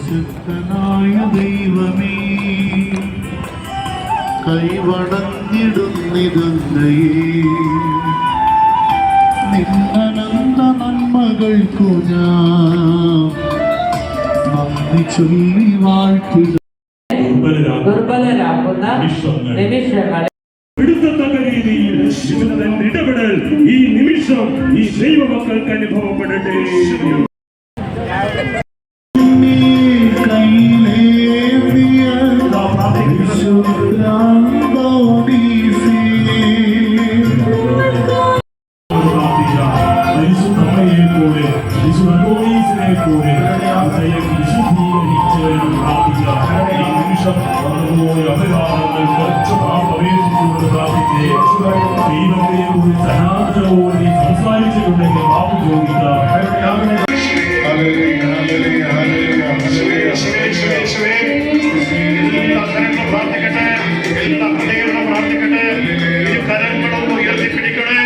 സർവശക്തനായ ദൈവമേ, കൈവടഞ്ഞിടുന്നിതന്നയേ നിന്നനന്ത നന്മകൾക്കു ഞാൻ നന്ദി ചൊല്ലി വാഴ്ത്തിടും. ദുർബലരാകുന്ന നിമിഷങ്ങൾ പിടുത്തത്തക്ക രീതിയിൽ ഇടപെടൽ ഈ നിമിഷം ഈ ദൈവമക്കൾക്ക് അനുഭവപ്പെടട്ടെ. സംസാരിച്ചിട്ടുണ്ടെങ്കിൽ ബാബു ചോദിക്കാം. പ്രാർത്ഥിക്കട്ടെ, എല്ലാ ഹൃദയങ്ങളും പ്രാർത്ഥിക്കട്ടെ. ഇരു കരങ്ങളും ഉയർത്തിപ്പിടിക്കണേ.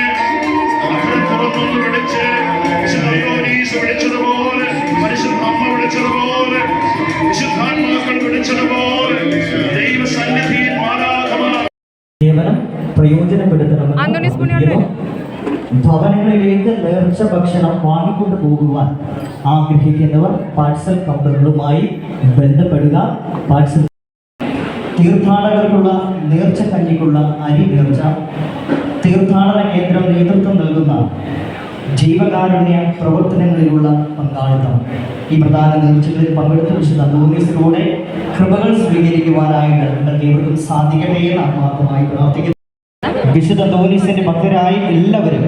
അവിടെ തുറന്നൊന്ന് വിളിച്ച് വിശുദ്ധ വിളിച്ചതുപോലെ, പരിശുദ്ധ അമ്മ വിളിച്ചതുപോലെ, വിശുദ്ധാത്മാക്കൾ വിളിച്ചതുപോലെ ദൈവസന്നിധിയിൽ സേവനം പ്രയോജനപ്പെടുത്തണമെന്ന് ഭവനങ്ങളിലേക്ക് നേർച്ച ഭക്ഷണം വാങ്ങിക്കൊണ്ട് പോകുവാൻ ആഗ്രഹിക്കുന്നവർ പാഴ്സൽ കൗണ്ടറുകളുമായി ബന്ധപ്പെടുക. പാഴ്സൽ തീർത്ഥാടകർക്കുള്ള നേർച്ച കഞ്ഞിക്കുള്ള അരി നേർച്ച തീർത്ഥാടന കേന്ദ്രം നേതൃത്വം നൽകുന്ന ജീവകാരുണ്യ പ്രവർത്തനങ്ങളിലുള്ള പങ്കാളിത്തം ഈ പ്രധാന നേർച്ചകളിൽ പങ്കെടുത്ത വിശുദ്ധ അന്തോണീസിലൂടെ കൃപകൾ സ്വീകരിക്കുവാനായിട്ട് നിങ്ങൾക്ക് ഏവർക്കും സാധിക്കട്ടെ എന്ന് ആത്മാർത്ഥമായി പ്രാർത്ഥിക്കുന്നു. വിശുദ്ധ അന്തോണീസിന്റെ ഭക്തരായ എല്ലാവരും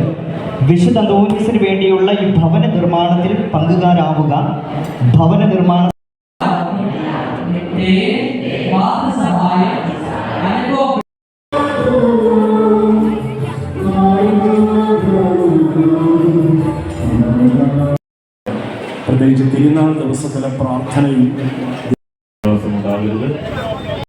വിശുദ്ധ അന്തോണീസിന് വേണ്ടിയുള്ള ഈ ഭവന നിർമ്മാണത്തിൽ പങ്കുകാരാവുക. ഭവന നിർമ്മാണം പ്രത്യേകിച്ച് തിരുനാൾ ദിവസത്തിലെ പ്രാർത്ഥനയും ഉണ്ടാകരുത്.